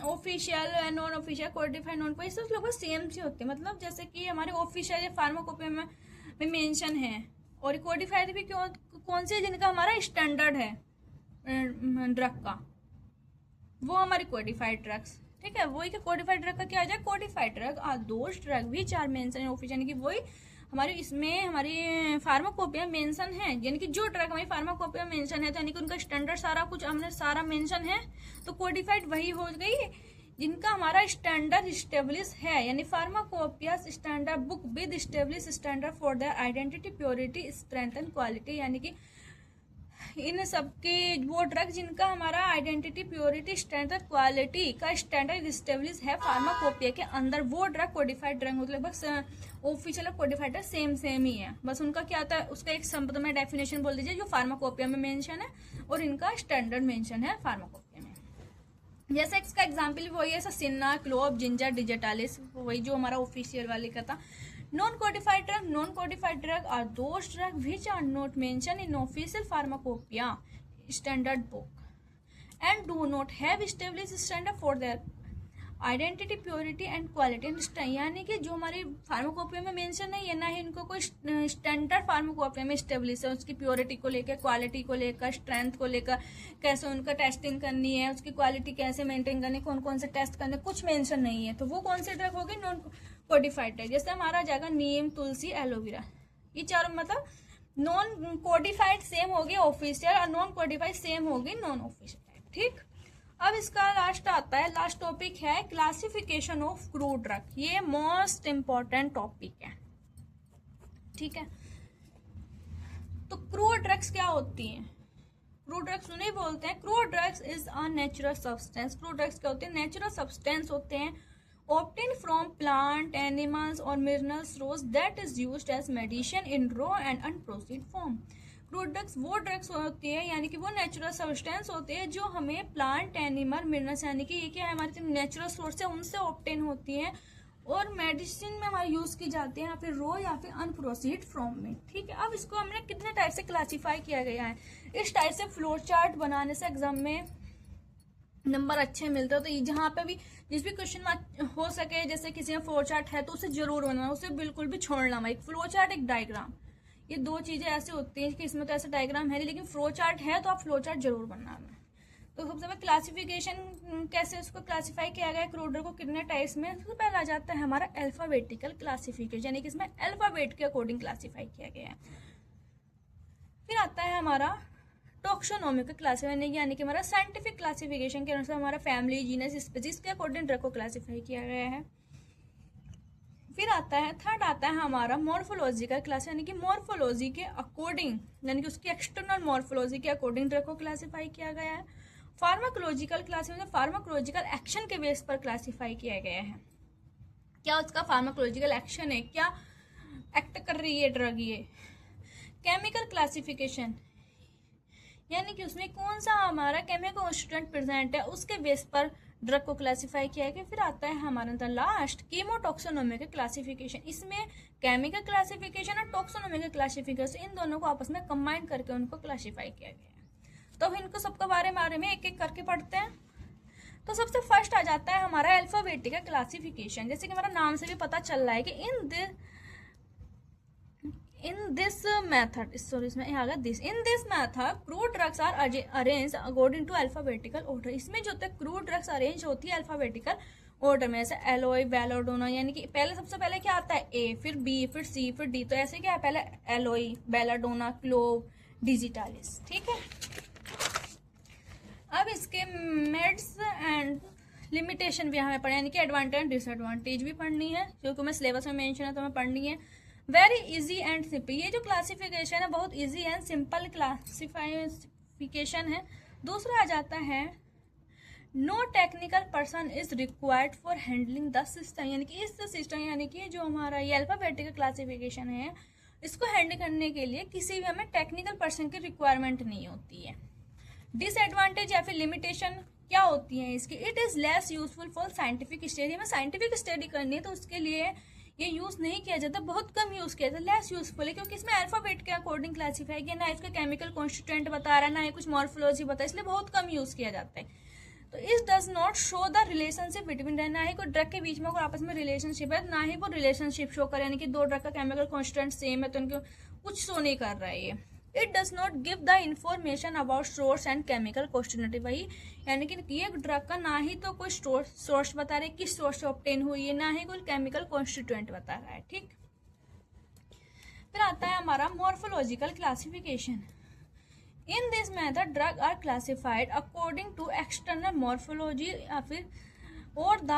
official, non official, codified, non codified सब लोग सेम सी होते हैं। मतलब जैसे कि हमारे ऑफिशियल फार्माकोपिया में मेंशन है और कोडिफाइड भी कौन से जिनका हमारा स्टैंडर्ड है ड्रग का, वो हमारी कोडिफाइड ड्रग्स, ठीक है। वही के कोडिफाइड ड्रग का क्या आ जाए? Codified drug are those drug which are mention in official, यानी कि वही हमारे इसमें हमारी फार्माकोपिया मेंशन है, यानी कि जो ड्रग हमारी फार्माकोपिया मेंशन है तो यानी कि उनका स्टैंडर्ड सारा कुछ हमने सारा मेंशन है, तो कोडिफाइड वही हो गई जिनका हमारा स्टैंडर्ड स्टेब्लिश है, यानी pharmacopoeia standard book with establish standard for their identity, purity, strength and quality, यानी कि इन सबके वो ड्रग जिनका हमारा आइडेंटिटी, प्योरिटी, स्ट्रेंथ और क्वालिटी का स्टैंडर्ड स्टेब्लिश है फार्माकोपिया के अंदर, वो ड्रग कोडिफाइड ड्रग होते हैं। बस ऑफिशियल और कोडिफाइड सेम ही है, बस उनका क्या आता है उसका एक शब्द में डेफिनेशन बोल दीजिए जो फार्माकोपिया में मेंशन है और इनका स्टैंडर्ड मेंशन है फार्माकोपिया में। जैसे इसका एग्जाम्पल वही है सिन्ना, क्लोव, जिंजर, डिजिटालिस, वही जो हमारा ऑफिशियल वाले का था। Non-codified drug are those drugs which are not mentioned in official pharmacopoeia standard book and do not have established standard for their identity, purity and quality, यानी कि जो हमारी फार्माकोपिया में मेंशन नहीं है, ना ही इनको कोई स्टैंडर्ड फार्माकोपिया में स्टेब्लिश है, उसकी प्योरिटी को लेकर, क्वालिटी को लेकर, स्ट्रेंथ को लेकर, कैसे उनका टेस्टिंग करनी है, उसकी क्वालिटी कैसे मेंटेन करनी, कौन कौन से टेस्ट करने, कुछ मेंशन नहीं है। तो वो कौन सी ड्रग होगी? Non codified drug. जैसे हमारा जाएगा नीम, तुलसी, एलोवेरा, ये चारों मतलब नॉन कोडिफाइड सेम होगी ऑफिशियल और नॉन कोडिफाइड सेम होगी नॉन ऑफिशियल, ठीक। अब इसका लास्ट आता है, लास्ट टॉपिक है क्लासिफिकेशन ऑफ क्रूड ड्रग। ये मोस्ट इंपॉर्टेंट टॉपिक है, ठीक है। तो क्रूड ड्रग्स क्या होती हैं? क्रूड ड्रग्स उन्हें बोलते हैं, crude drugs is a natural substance. Crude drugs क्या होते हैं? नेचुरल सब्सटेंस होते हैं obtained from plant, animals or mineral source that is used as medicine in raw and unprocessed form. Crude drugs वो drugs होती है, यानी कि वो नेचुरल सब्सटेंस होते हैं जो हमें प्लांट, एनिमल, मिनरल्स, यानी कि ये क्या है हमारे नेचुरल सोर्स है उनसे ऑब्टेन होती हैं और मेडिसिन में हमारे यूज की जाती है, या फिर रॉ या फिर अनप्रोसेस्ड फॉर्म में, ठीक है। अब इसको हमने कितने टाइप से क्लासीफाई किया गया है, इस टाइप से फ्लो चार्ट बनाने से एग्जाम में नंबर अच्छे मिलते हैं। तो जहाँ पे भी जिस भी क्वेश्चन हो सके, जैसे किसी में फ्लो चार्ट है तो उसे जरूर बनाना, उसे बिल्कुल भी छोड़ना मत। एक फ्लो चार्ट, एक डायग्राम, ये दो चीजें ऐसी होती हैं कि इसमें तो ऐसा डायग्राम है नहीं, लेकिन फ्लो चार्ट है तो आप फ्लो चार्ट जरूर बनाना। तो सबसे पहले क्लासिफिकेशन, कैसे उसको क्लासीफाई किया गया क्रूड ड्रग को कितने टाइप्स में, सबसे पहले आ जाता है हमारा अल्फाबेटिकल क्लासिफिकेशन, यानी कि इसमें अल्फाबेट के अकॉर्डिंग क्लासीफाई किया गया है। फिर आता है हमारा टॉक्सोनॉमिकल क्लासिफिकेशन, यानी कि हमारा साइंटिफिक क्लासिफिकेशन के अनुसार हमारा फैमिली, जीनस, स्पीसीज के अकॉर्डिंग ड्रग को क्लासिफाई किया गया है। फिर आता है थर्ड आता है हमारा मॉर्फोलॉजिकल क्लास, यानी कि मॉर्फोलॉजी के अकॉर्डिंग, यानी कि उसकी एक्सटर्नल मॉर्फोलॉजी के अकॉर्डिंग ड्रग को क्लासिफाई किया गया है। फार्माकोलॉजिकल क्लासिफिकेशन फार्माकोलॉजिकल एक्शन के बेस पर क्लासिफाई किया गया है, क्या उसका फार्माकोलॉजिकल एक्शन है, क्या एक्ट कर रही है ड्रग ये। केमिकल क्लासिफिकेशन, यानी कि उसमें कौन सा हमारा केमिकल कॉन्स्टिट्यूएंट प्रेजेंट है उसके बेस पर ड्रग को क्लासिफाई किया गया। फिर आता है हमारा लास्ट कीमोटॉक्सोनॉमिकल क्लासिफिकेशन, इसमें केमिकल क्लासिफिकेशन और टॉक्सोनॉमिकल क्लासिफिकेशन इन दोनों को आपस में कंबाइन करके उनको क्लासिफाई किया गया है। तो इनको सबके बारे में एक एक करके पढ़ते हैं। तो सबसे फर्स्ट आ जाता है हमारा अल्फाबेटिकल क्लासिफिकेशन, जैसे कि हमारा नाम से भी पता चल रहा है कि In this method, sorry इसमें आ गया this. In this method, crude drugs are arranged according to alphabetical order. इसमें जो होता है crude drugs arrange होती है alphabetical order में, जैसे एलोई, बेलाडोना, यानी कि पहले सबसे पहले क्या आता है A, फिर B, फिर C, फिर D. तो ऐसे क्या है, पहले एलोई, बेलाडोना, क्लोव, डिजिटालिस. ठीक है. अब इसके मेड्स एंड लिमिटेशन भी हमें पढ़े, यानी कि एडवांटेज डिसएडवांटेज भी पढ़नी है, क्योंकि मैं सिलेबस में मेंशन है तो हमें पढ़नी है. Very easy and simple. ये जो क्लासिफिकेशन है बहुत इजी एंड सिंपल क्लासिफिकेशन है. दूसरा आ जाता है no technical person is required for handling the system, यानी कि इस सिस्टम, यानी कि जो हमारा ये अल्फाबेटिकल क्लासिफिकेशन है इसको हैंडल करने के लिए किसी भी हमें टेक्निकल पर्सन की रिक्वायरमेंट नहीं होती है. डिसएडवांटेज या फिर लिमिटेशन क्या होती है इसकी? It is less useful for scientific study. हमें साइंटिफिक स्टडी करनी है तो उसके लिए ये यूज नहीं किया जाता, बहुत कम यूज किया जाता, लेस यूजफुल है, क्योंकि इसमें अल्फाबेट के अकॉर्डिंग क्लासीफाई किया, ना इसका केमिकल कॉन्स्टिट्यूएंट बता रहा है, ना ही कुछ मॉर्फोलॉजी बता है, इसलिए बहुत कम यूज किया जाता है. तो इस does not show the relationship between, ना ही कोई ड्रग के बीच में कोई आपस में रिलेशनशिप है, ना ही वो रिलेशनशिप शो करे, यानी कि दो ड्रग का केमिकल कॉन्स्टिट्यूएंट सेम है तो उनको कुछ शो नहीं कर रहा है ये. It does not give the information about source and chemical constituent. वही यानी कि ये ड्रग का ना ही तो कोई सोर्स बता रहे किस सोर्स से ऑब्टेन हुई है, ना ही कोई केमिकल कॉन्स्टिट्यूएंट बता रहा है. ठीक. फिर आता है हमारा morphological classification. In this method drug are classified according to external morphology या फिर और the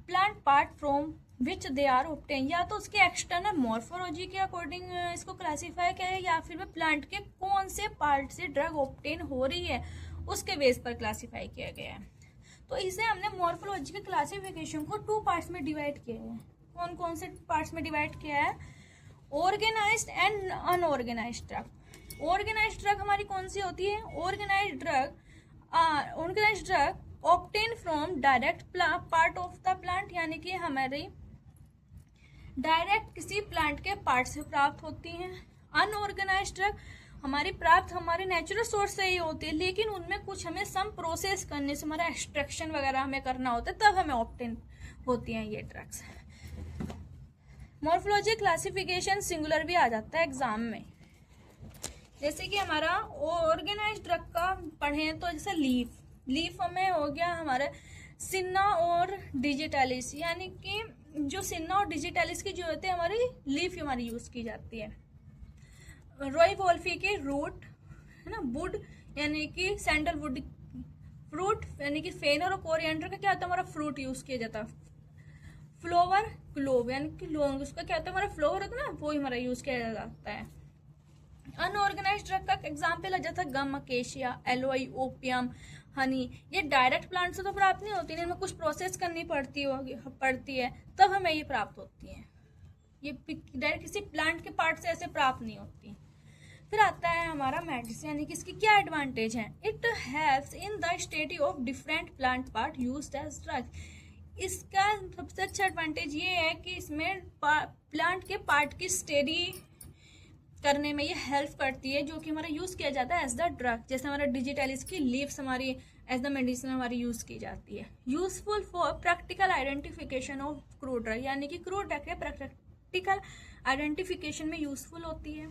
plant part from which they are obtain. या तो उसके एक्सटर्नल मॉर्फोलॉजी के अकॉर्डिंग इसको क्लासीफाई किया है, या फिर वह प्लांट के कौन से पार्ट से ड्रग ऑब्टेन हो रही है उसके बेस पर क्लासीफाई किया गया है. तो इसे हमने मॉर्फोलॉजी के क्लासिफिकेशन को 2 पार्ट्स में डिवाइड किया है. कौन कौन से पार्ट्स में डिवाइड किया है? Organized and unorganized drug. Organized drug हमारी कौन सी होती है? Organized drug obtain from direct part of the plant, यानी कि हमारी डायरेक्ट किसी प्लांट के पार्ट से प्राप्त होती हैं. अनऑर्गेनाइज्ड ड्रग हमारी प्राप्त हमारे नेचुरल सोर्स से ही होती है, लेकिन उनमें कुछ हमें सम प्रोसेस करने से, हमारा एक्सट्रैक्शन वगैरह हमें करना होता है, तब हमें ऑब्टेन होती हैं ये ड्रग्स. मॉर्फोलॉजी क्लासिफिकेशन सिंगुलर भी आ जाता है एग्जाम में. जैसे कि हमारा ऑर्गेनाइज्ड ड्रग का पढ़े तो जैसे लीफ में हो गया हमारा सिन्ना और डिजिटालिस, यानी कि जो सिन्ना और डिजिटालिस की जो होती है हमारी लीफ हमारी यूज की जाती है. रोई वोल्फी के रूट है ना, वुड यानी कि सैंडलवुड, फ्रूट यानी कि फेनर और कोरिएंडर का क्या होता है हमारा फ्रूट यूज किया जाता है. फ्लोवर क्लोव यानी कि लौंग, उसका क्या होता है हमारा फ्लोवर होता है ना, वो हमारा यूज किया जाता है. अनऑर्गेनाइज्ड ड्रग का एग्जाम्पल है जैसा गम, अकेशिया, एलोई, ओपियम, हनी. ये डायरेक्ट प्लांट से तो प्राप्त नहीं होती, इनमें कुछ प्रोसेस करनी पड़ती है तब हमें ये प्राप्त होती है. ये डायरेक्ट किसी प्लांट के पार्ट से ऐसे प्राप्त नहीं होती. फिर आता है हमारा मेडिसिन, यानी कि इसकी क्या एडवांटेज है? It helps in the study of different plant part used as drug. इसका सबसे अच्छा एडवांटेज ये है कि इसमें प्लांट के पार्ट की स्टडी करने में ये हेल्प करती है, जो कि हमारा यूज किया जाता है एज द ड्रग. जैसे हमारा डिजिटालिस की लीव्स हमारी एज द मेडिसिन हमारी यूज की जाती है. Useful for practical identification of crude drug, यानी कि क्रूड ड्रग के प्रैक्टिकल आइडेंटिफिकेशन में यूजफुल होती है.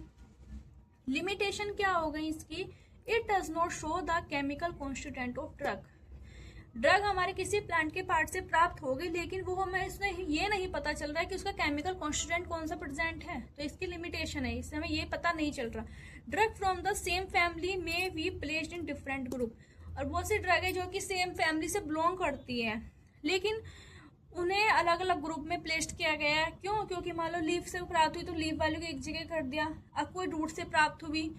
लिमिटेशन क्या हो गई इसकी? It does not show the chemical constituent of drug. Drug हमारे किसी प्लांट के पार्ट से प्राप्त हो गई, लेकिन वो हमें इसमें ये नहीं पता चल रहा है कि उसका केमिकल कॉन्स्टिट्यूएंट कौन सा प्रेजेंट है, तो इसकी लिमिटेशन है, इससे हमें ये पता नहीं चल रहा. Drug from the same family में be placed in different group. और बहुत सी ड्रग है जो कि सेम फैमिली से बिलोंग करती है, लेकिन उन्हें अलग अलग ग्रुप में प्लेस्ड किया गया है. क्यों? क्योंकि मान लो लीफ से प्राप्त हुई तो लीफ वालों को एक जगह कर दिया. अब कोई रूट से प्राप्त हुई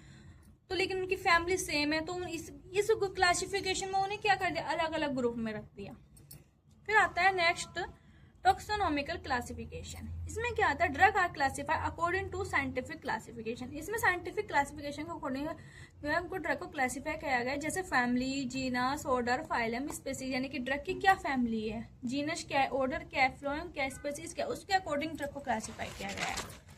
तो लेकिन उनकी फैमिली सेम है, तो इस क्लासिफिकेशन में उन्हें क्या कर दिया, अलग अलग ग्रुप में रख दिया. फिर आता है नेक्स्ट टॉक्सोनॉमिकल क्लासिफिकेशन. इसमें क्या आता है? Drug are classified according to scientific classification. इसमें साइंटिफिक क्लासिफिकेशन के अकॉर्डिंग हमको ड्रग को क्लासिफाई किया गया है, जैसे family, genus, order, phylum, species. यानी कि ड्रग की क्या फैमिली है, जीनस क्या है, ऑर्डर क्या है, फ्लोएम क्या है, स्पीसीज क्या है, उसके अकॉर्डिंग ड्रग को क्लासिफाई किया गया है.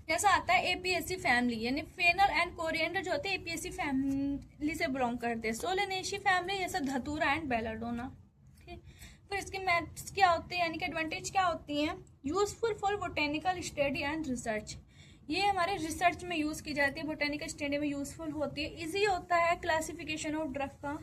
जैसा आता है एपीएससी फैमिली, यानी फेनल एंड कोरिएंडर जो होते हैं एपीएससी फैमिली से बिलोंग करते हैं. सोलेनेसी फैमिली जैसे धतूरा एंड बेलाडोना. फिर इसके मेरिट्स क्या होते हैं, यानी कि एडवांटेज क्या होती हैं। Useful for botanical study and research, ये हमारे रिसर्च में यूज की जाती है, बोटेनिकल स्टडी में यूजफुल होती है। इजी होता है क्लासिफिकेशन ऑफ ड्रग का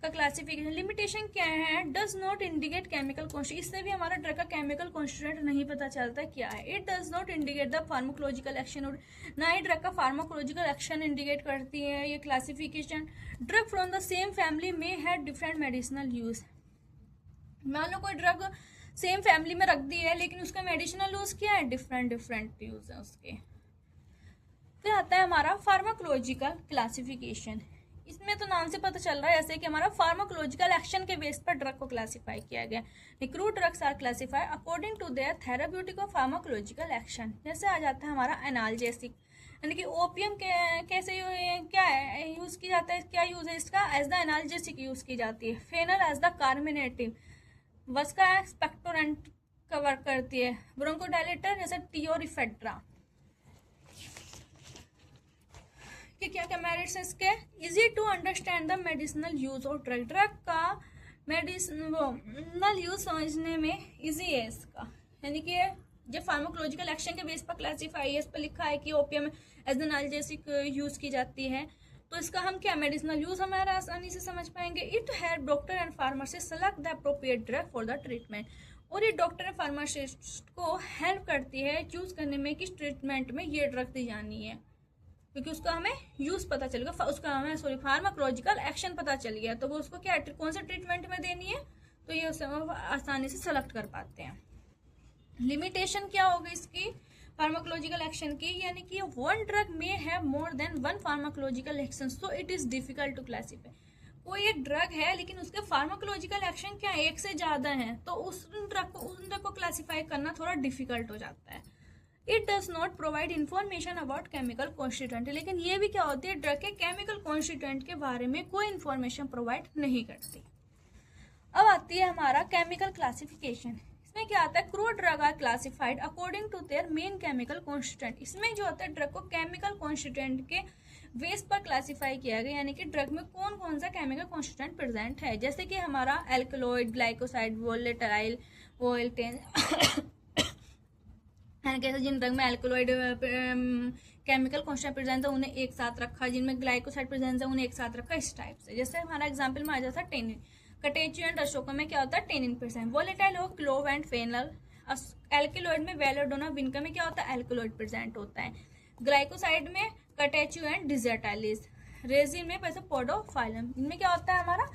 क्लासिफिकेशन। लिमिटेशन क्या है, does not indicate chemical constituent, इससे भी हमारा ड्रग का केमिकल कॉन्स्टिट्यूएंट नहीं पता चलता क्या है। It does not indicate the pharmacological action, ना ही ड्रग का फार्माकोलॉजिकल एक्शन इंडिकेट करती है ये classification. Drug from the same family में हैव डिफरेंट मेडिसिनल यूज, मान लो कोई ड्रग सेम फैमिली में रख दी है लेकिन उसका मेडिसिनल यूज क्या है, डिफरेंट यूज है उसके। फिर आता है हमारा फार्माकोलॉजिकल क्लासिफिकेशन, इसमें तो नाम से पता चल रहा है ऐसे कि हमारा फार्माकोलॉजिकल एक्शन के बेस पर ड्रग को क्लासिफाई किया गया। Recruit drugs are classify according to their therapeutic और फार्माकोलॉजिकल एक्शन। जैसे आ जाता है हमारा एनाल्जेसिक, यानी कि ओपियम कैसे क्या है यूज की जाता है, क्या यूज है इसका, एज द एनाल्जेसिक यूज की जाती है। फेनल एज द कार्मिनेटिव, वस्का एक्सपेक्टोरेंट का वर्क करती है। ब्रोंकोडायलेटर जैसे टियोरिफेड्रा के क्या क्या मेरिट्स है इसके। Easy to understand the medicinal use of drug, drug का मेडिसिनल यूज समझने में इजी है इसका, यानी कि जो फार्माकोलॉजिकल एक्शन के बेस पर क्लासिफाई है, इस पर लिखा है कि ओपियम एज एनाल्जेसिक यूज की जाती है, तो इसका हम क्या मेडिसिनल यूज हमारा आसानी से समझ पाएंगे। It help doctor and pharmacist select the appropriate drug for the treatment, और ये डॉक्टर एंड फार्मासिस्ट को हेल्प करती है चूज करने में किस ट्रीटमेंट में ये ड्रग दी जानी है, क्योंकि उसका हमें यूज पता चल गया, उसका हमें फार्माकोलॉजिकल एक्शन पता चल गया, तो वो उसको क्या कौन से ट्रीटमेंट में देनी है, तो ये उसे आसानी से सेलेक्ट कर पाते हैं। लिमिटेशन क्या होगी इसकी फार्माकोलॉजिकल एक्शन की, यानी कि one drug may have more than one pharmacological action, so it is difficult to classify. कोई एक ड्रग है लेकिन उसके फार्माकोलॉजिकल एक्शन क्या है, एक से ज्यादा है, तो उन ड्रग को क्लासिफाई करना थोड़ा डिफिकल्ट हो जाता है। It does not provide information about chemical constituent, लेकिन ये भी क्या होती है, ड्रग के केमिकल कॉन्स्टिट्यूएंट के बारे में कोई इन्फॉर्मेशन प्रोवाइड नहीं करती। अब आती है हमारा केमिकल क्लासिफिकेशन, इसमें क्या आता है, crude drug are classified according to their main chemical constituent. इसमें जो होता है ड्रग को केमिकल कॉन्स्टिट्यूएंट के बेस पर क्लासिफाई किया गया, यानी कि ड्रग में कौन कौन सा केमिकल कॉन्स्टिट्यूएंट प्रेजेंट है, जैसे कि हमारा alkaloid, glycoside, volatile, oil ten कैसे जिन ड्रग में एल्कलॉइड केमिकल कॉन्स्टिट्यूएंट प्रेजेंट है उन्हें एक साथ रखा, जिनमें ग्लाइकोसाइड प्रेजेंट है उन्हें एक साथ रखा, इस टाइप से। जैसे हमारा एग्जांपल में आ जाता है टेनिन, कटेचू एंड अशोका में क्या होता है, टेनिन प्रेजेंट। वोलेटाइल हो क्लोव एंड फेनल, एल्कलॉइड में वेलोडोना, विनका में क्या होता है, एल्कलॉइड प्रेजेंट होता है। ग्लाइकोसाइड में कटेचू एंड डिजर्टाइलिस, रेजिन में वैसे पोडोफाइलम, इनमें क्या होता है हमारा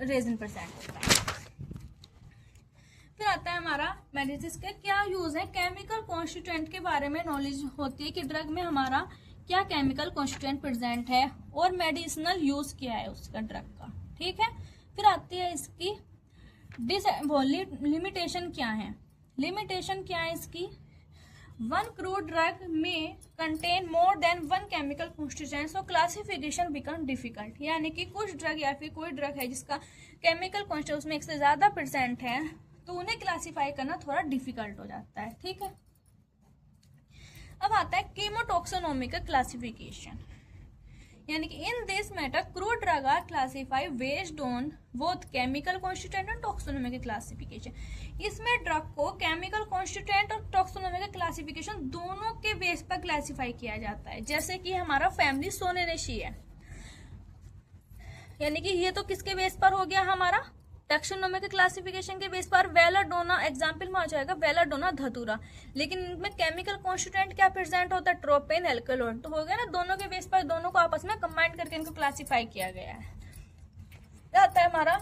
रेजिन प्रेजेंट होता है। फिर आता है हमारा मेडिसिन के क्या यूज है, केमिकल कॉन्स्टिट्यूएंट के बारे में नॉलेज होती है कि ड्रग में हमारा क्या केमिकल कॉन्स्टिट्यूएंट प्रेजेंट है और मेडिसिनल यूज क्या है उसका ड्रग का, ठीक है। फिर आती है इसकी लिमिटेशन क्या है, लिमिटेशन क्या है इसकी, वन क्रूड ड्रग में contain more than one chemical constituent, सो क्लासिफिकेशन बिकम डिफिकल्ट, यानी कि कुछ ड्रग या फिर कोई ड्रग है जिसका केमिकल कॉन्स्टिट्यूएंट उसमें एक से ज्यादा परसेंट है, तो उन्हें क्लासिफाई करना थोड़ा डिफिकल्ट हो जाता है, ठीक है। अब आता है कीमोटॉक्सोनोमिक क्लासिफिकेशन, यानी कि in this matter crude drug are classify based on both chemical constituent and taxonomic classification. इसमें ड्रग को केमिकल कॉन्स्टिट्यूएंट और टॉक्सोनोमिक क्लासिफिकेशन दोनों के बेस पर क्लासिफाई किया जाता है। जैसे कि हमारा फैमिली सोनेरेसी है, यानी कि ये तो किसके बेस पर हो गया, हमारा टैक्सोनोमिक क्लासिफिकेशन के बेस पर। वेलाडोना एग्जाम्पल में आ जाएगा, वेलाडोना धतूरा, लेकिन इनमें केमिकल कॉन्स्टिट्यूएंट क्या प्रेजेंट होता है, ट्रोपेन, एल्कलॉइड, तो हो गया ना, दोनों के बेस पर दोनों को आपस में कंबाइन करके इनको क्लासिफाई किया गया है। आता है हमारा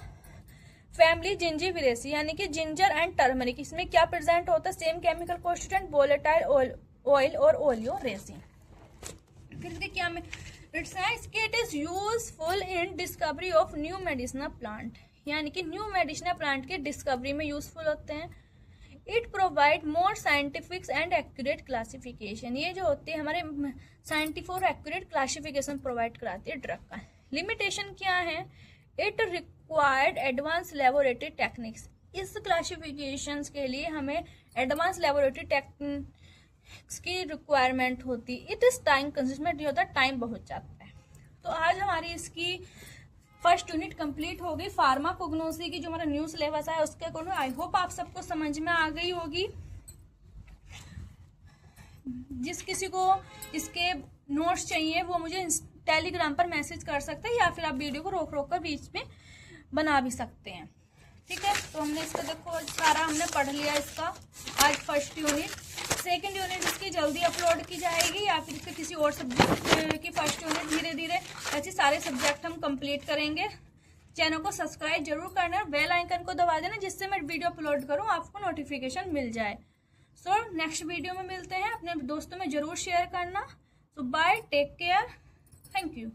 फैमिली जिंजीविरेसी, यानी कि जिंजर एंड टर्मरिक, इसमें क्या प्रेजेंट होता है, same chemical constituent, volatile oil और ओलियो रेसिन। फिर इसके क्या में it is useful in discovery of new medicinal plant, यानी कि न्यू मेडिसिनल प्लांट की डिस्कवरी में यूजफुल होते हैं। It provide more scientific and accurate classification, ये जो होती है हमारे साइंटिफिक और एक्यूरेट क्लासिफिकेशन प्रोवाइड कराती है ड्रग का। लिमिटेशन क्या है, it required advance laboratory techniques, इस क्लासिफिकेशन के लिए हमें एडवांस लेबोरेटरी टेक्निक्स की रिक्वायरमेंट होती है। इट इज टाइम कंज्यूमिंग, ये होता है टाइम बहुत जाता है। तो आज हमारी इसकी फर्स्ट यूनिट कंप्लीट होगी फार्माकोग्नोसी की, जो हमारा न्यू सिलेबस है उसके अकॉर्डिंग। आई होप आप सबको समझ में आ गई होगी। जिस किसी को इसके नोट्स चाहिए वो मुझे टेलीग्राम पर मैसेज कर सकते हैं, या फिर आप वीडियो को रोक रोक कर बीच में बना भी सकते हैं। ठीक है, तो हमने इसका देखो सारा हमने पढ़ लिया इसका आज फर्स्ट यूनिट। सेकंड यूनिट इसकी जल्दी अपलोड की जाएगी, या फिर इसके किसी और सब्जेक्ट की फर्स्ट यूनिट धीरे धीरे, ऐसे सारे सब्जेक्ट हम कंप्लीट करेंगे। चैनल को सब्सक्राइब जरूर करना, बेल आइकन को दबा देना, जिससे मैं वीडियो अपलोड करूँ आपको नोटिफिकेशन मिल जाए। सो नेक्स्ट वीडियो में मिलते हैं, अपने दोस्तों में जरूर शेयर करना। So bye, take care, thank you.